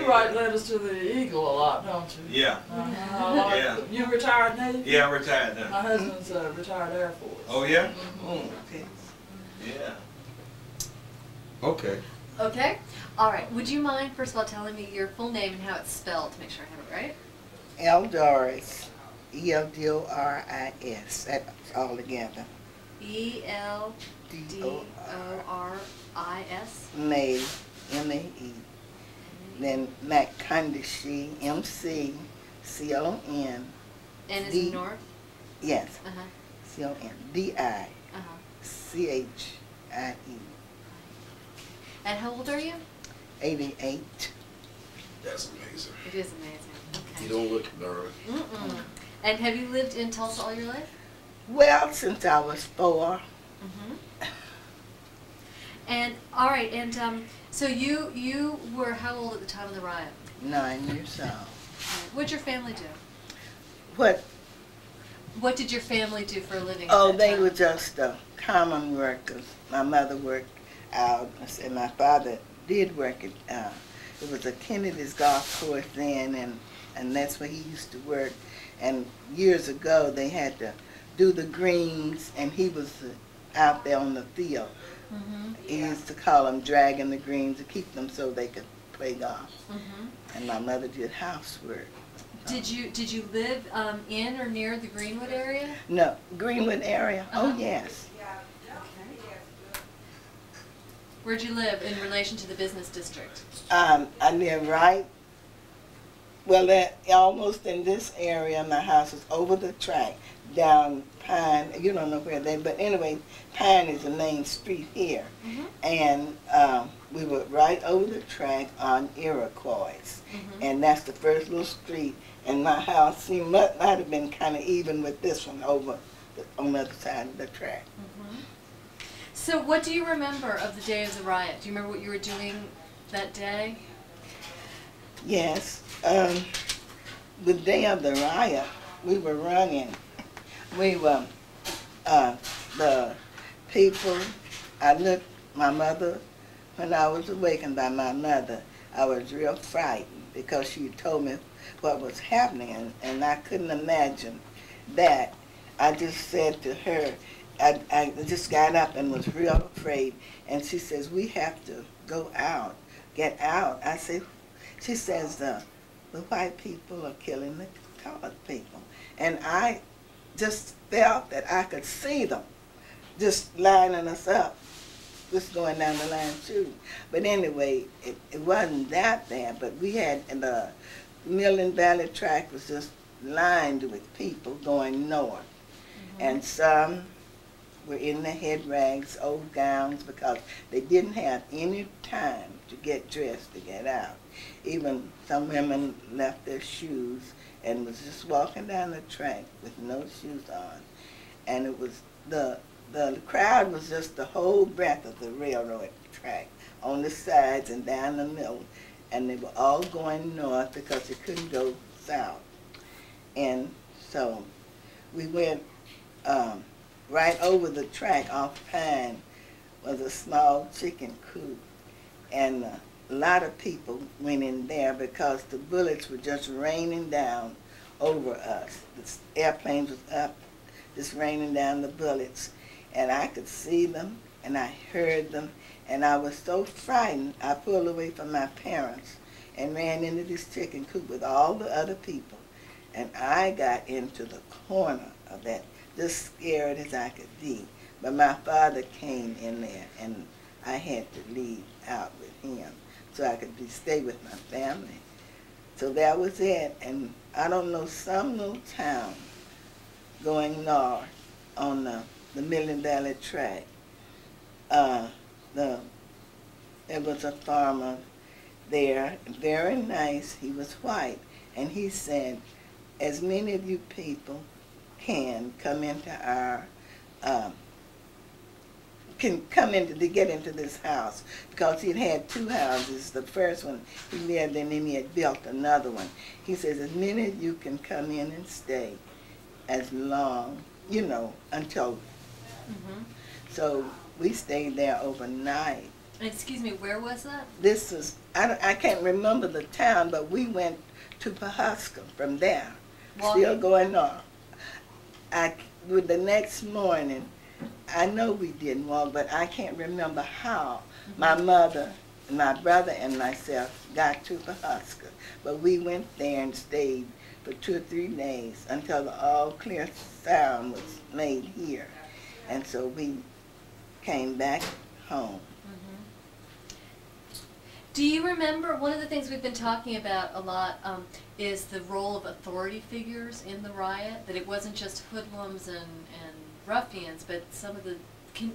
write letters to the Eagle a lot, don't you? Yeah. Yeah. You retired Navy? Yeah, I'm retired now. My husband's retired Air Force. Oh, yeah? Mm-hmm. Oh, okay. Yeah. Okay. Okay. All right. Would you mind, first of all, telling me your full name and how it's spelled to make sure I have it right? Eldoris. Eldoris. That's all together. Eldoris. May. M-A-E. Then McCondichi. M-C-C-O-N. N is in North? Yes. Uh-huh. C-O-N. D-I. Uh-huh. C-H-I-E. And how old are you? 88. That's amazing. It is amazing. Okay. You don't look nervous. Mm-mm. And have you lived in Tulsa all your life? Well, since I was 4. Mm-hmm. And, all right, and so you were how old at the time of the riot? 9 years old. What'd your family do? What? What did your family do for a living? Oh, at that they time? were just common workers. My mother worked out, and my father did work at, it was a Kennedy's golf course then, and that's where he used to work. And years ago, they had to do the greens, and he was out there on the field. Mm-hmm. He used to call them dragging the greens to keep them so they could play golf. Mm-hmm. And my mother did housework. Did you live in or near the Greenwood area? No, Greenwood area? Uh-huh. Oh, yes. Where'd you live in relation to the business district? I live right, well, almost in this area. My house is over the track, down Pine. You don't know where they, but anyway, Pine is the main street here. Mm-hmm. And we were right over the track on Iroquois. Mm-hmm. And that's the first little street. And my house might have been kind of even with this one over on the other side of the track. Mm-hmm. So what do you remember of the day of the riot? Do you remember what you were doing that day? Yes. The day of the riot, we were running. We were, the people, my mother, when I was awakened by my mother, I was real frightened because she told me what was happening, and I couldn't imagine that. I just said to her, I just got up and was real afraid, and she says, we have to go out, get out. I said, she says, the white people are killing the colored people. And I just felt that I could see them just lining us up, just going down the line shooting. But anyway, it wasn't that bad, but we had, the Millen Valley track was just lined with people going north. Mm-hmm. And some were in the head rags, old gowns, because they didn't have any time to get dressed to get out. Even some women left their shoes and was just walking down the track with no shoes on. And it was, the crowd was just the whole breadth of the railroad track, on the sides and down the middle. And they were all going north because they couldn't go south. And so we went right over the track off Pine was a small chicken coop. And a lot of people went in there because the bullets were just raining down over us. The airplanes was up, just raining down the bullets. And I could see them, and I heard them, and I was so frightened, I pulled away from my parents and ran into this chicken coop with all the other people. And I got into the corner of that, just scared as I could be. But my father came in there, and I had to leave out with him so I could stay with my family. So that was it. And I don't know, some little town going north on the Millen Valley track. There was a farmer there, very nice. He was white, and he said, as many of you people can come into our to get into this house, because he'd had 2 houses. The first one he lived in, and he had built another one. He says, as many of you can come in and stay as long, you know, until. Mm-hmm. So we stayed there overnight. Excuse me, where was that? This was I can't remember the town, but we went to Pawhuska from there. Walking. Still going north. With the next morning, I know we didn't walk, but I can't remember how. My mother, my brother, and myself got to Pawhuska. But we went there and stayed for 2 or 3 days until the all clear sound was made here. And so we came back home. Do you remember, one of the things we've been talking about a lot is the role of authority figures in the riot, that it wasn't just hoodlums and ruffians, but some of the,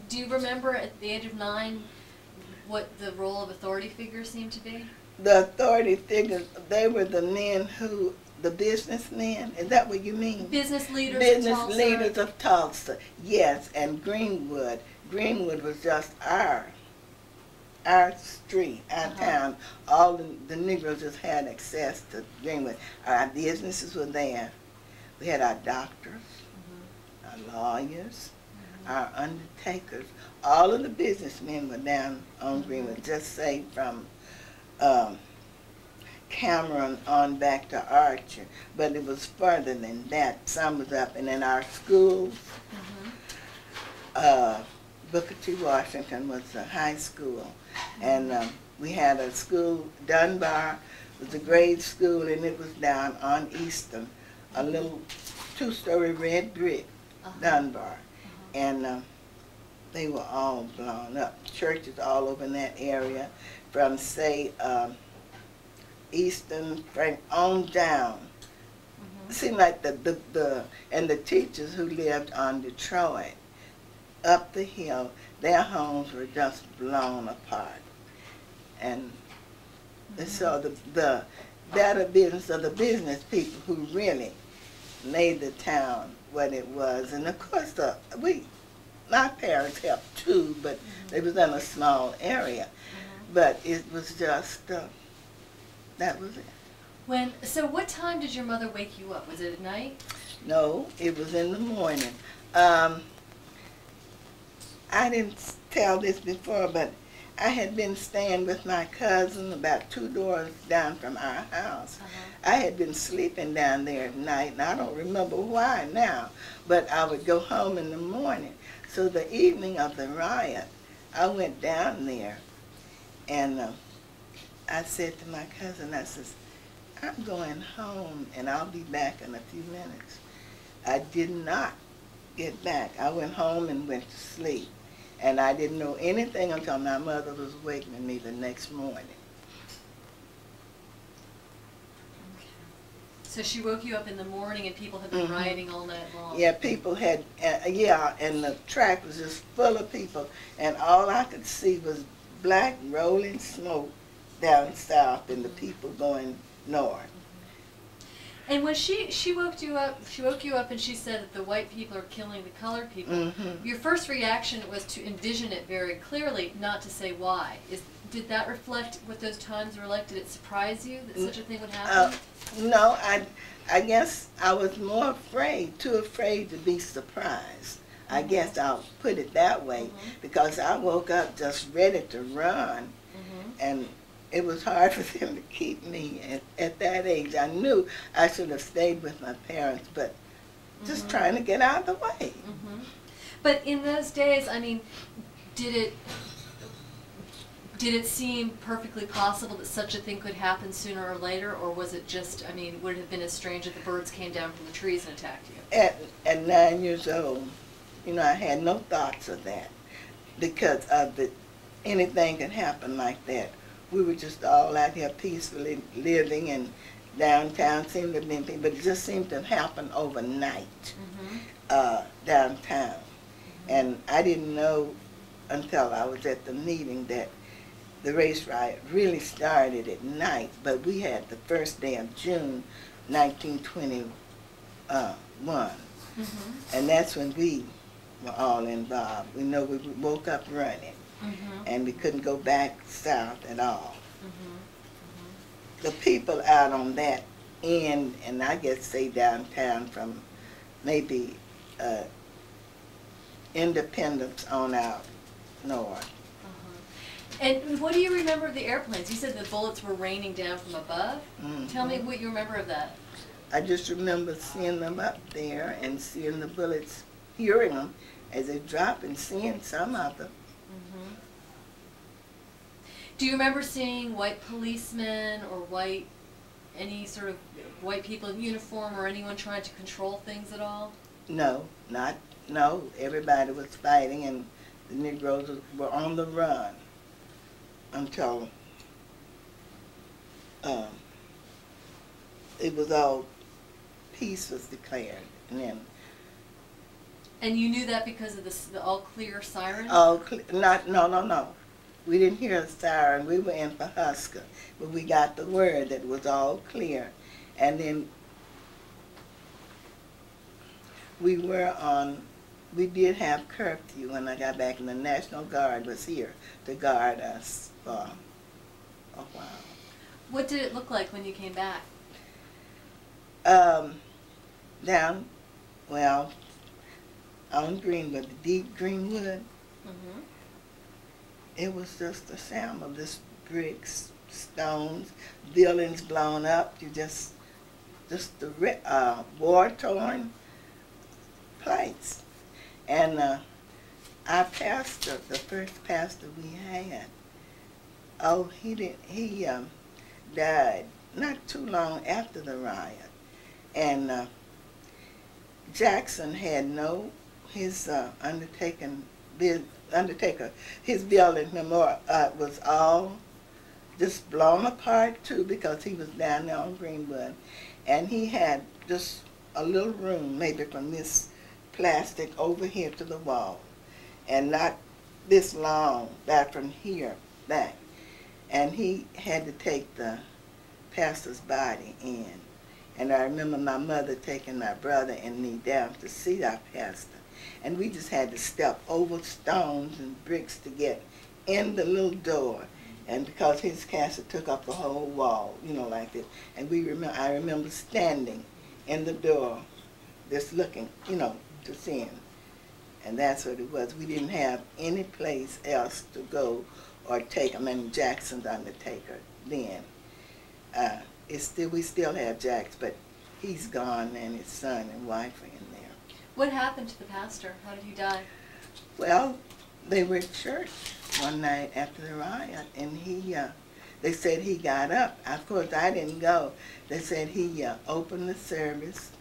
do you remember at the age of 9 what the role of authority figures seemed to be? The authority figures, they were the men who, the businessmen, is that what you mean? Business leaders Business of Tulsa. leaders of Tulsa, yes, and Greenwood. Greenwood was just our street, our town. All the Negroes just had access to Greenwood. Our businesses were there. We had our doctors, our lawyers, our undertakers. All of the businessmen were down on Greenwood, just say from Cameron on back to Archer. But it was further than that. Some was up, and in our schools, Booker T. Washington was a high school. And we had a school, Dunbar was a grade school, and it was down on Eastern, a little 2-story red brick, Dunbar. And they were all blown up. Churches all over in that area, from, say, Eastern, Frank, on down. It seemed like and the teachers who lived on Detroit, up the hill, their homes were just blown apart. And so the better business of the business people who really made the town what it was. And of course, my parents helped too, but they was in a small area. But it was just, that was it. So what time did your mother wake you up? Was it at night? No, it was in the morning. I didn't tell this before, but I had been staying with my cousin about 2 doors down from our house. I had been sleeping down there at night, and I don't remember why now, but I would go home in the morning. So the evening of the riot, I went down there, and I said to my cousin, I says, I'm going home, and I'll be back in a few minutes. I did not get back. I went home and went to sleep. And I didn't know anything until my mother was waking me the next morning. So she woke you up in the morning, and people had been rioting all night long. Yeah, people had, and the track was just full of people. And all I could see was black rolling smoke down south and the people going north. And when she woke you up and she said that the white people are killing the colored people, your first reaction was to envision it very clearly, not to say why. Did that reflect what those times were like? Did it surprise you that such a thing would happen? No, I guess I was more afraid, too afraid to be surprised. I guess I'll put it that way, because I woke up just ready to run, and it was hard for them to keep me at that age. I knew I should have stayed with my parents, but just trying to get out of the way. But in those days, I mean, did it seem perfectly possible that such a thing could happen sooner or later, or was it just, I mean, would it have been as strange if the birds came down from the trees and attacked you? At 9 years old, you know, I had no thoughts of that, because of anything could happen like that. We were just all out here peacefully living, and downtown seemed to have been people, but it just seemed to happen overnight downtown. And I didn't know until I was at the meeting that the race riot really started at night, but we had the first day of June 1921. And that's when we were all involved. We know we woke up running. And we couldn't go back south at all. The people out on that end, and I guess say downtown from maybe Independence on out north. And what do you remember of the airplanes? You said the bullets were raining down from above. Mm-hmm. Tell me what you remember of that. I just remember seeing them up there and seeing the bullets, hearing them as they drop and seeing some of them. Mm-hmm. Do you remember seeing white policemen or any sort of white people in uniform or anyone trying to control things at all? No, no. Everybody was fighting and the Negroes were on the run until it was all, peace was declared. And then. And you knew that because of the all clear siren? No. We didn't hear a siren. We were in Pahuska, but we got the word that it was all clear. And then we did have curfew when I got back, and the National Guard was here to guard us for a while. What did it look like when you came back? Down, well, on Greenwood, the deep Greenwood, Mm-hmm. it was just a sound of this bricks, stones, buildings blown up. Just the war-torn place. And our pastor, the first pastor we had, he died not too long after the riot. And Jackson had his his building was all just blown apart too, because he was down there on Greenwood. And he had just a little room, maybe from this plastic over here to the wall, and not this long, back from here back. And he had to take the pastor's body in. And I remember my mother taking my brother and me down to see our pastor. And we just had to step over stones and bricks to get in the little door. And because his casket took up the whole wall, like this. And I remember standing in the door, just looking, to see him. And that's what it was. We didn't have any place else to go or take him. And Jackson's undertaker then. We still have Jax, but he's gone, and his son and wife are in there. What happened to the pastor? How did he die? Well, they were at church one night after the riot, and they said he got up. Of course, I didn't go. They said he opened the service,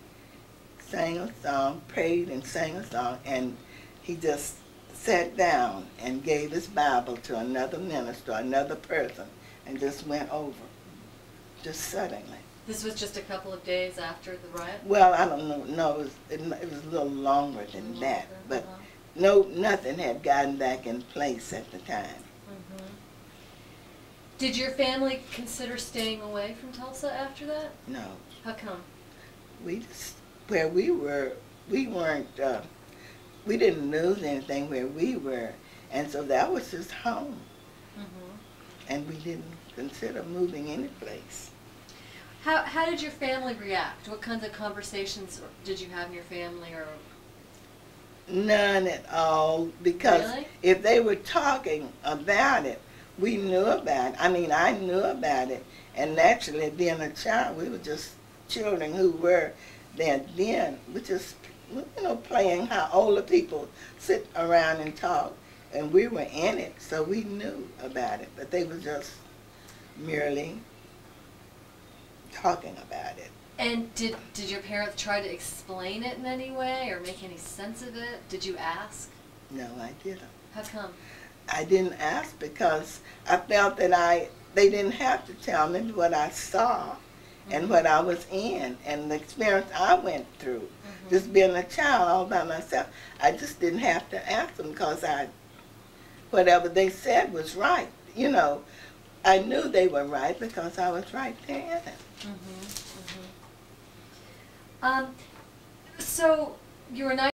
sang a song, prayed and sang a song, and he just sat down and gave his Bible to another minister, another person, and just went over, just suddenly. This was just a couple of days after the riot? Well, I don't know. No, it was a little longer than that. But nothing had gotten back in place at the time. Mm-hmm. Did your family consider staying away from Tulsa after that? No. How come? Where we were, we didn't lose anything where we were. And so that was just home. Mm-hmm. And we didn't consider moving any place. How did your family react? What kinds of conversations did you have in your family? Or none at all, because really? If they were talking about it, we knew about it. I mean, I knew about it, and naturally, being a child, we were just children who were then we just, playing how older people sit around and talk, and we were in it, so we knew about it, but they were just merely talking about it. And did your parents try to explain it in any way or make any sense of it? Did you ask? No, I didn't. How come? I didn't ask because I felt that they didn't have to tell me what I saw and what I was in and the experience I went through. Just being a child all by myself, I just didn't have to ask them because whatever they said was right. I knew they were right because I was right there in it. So you were 9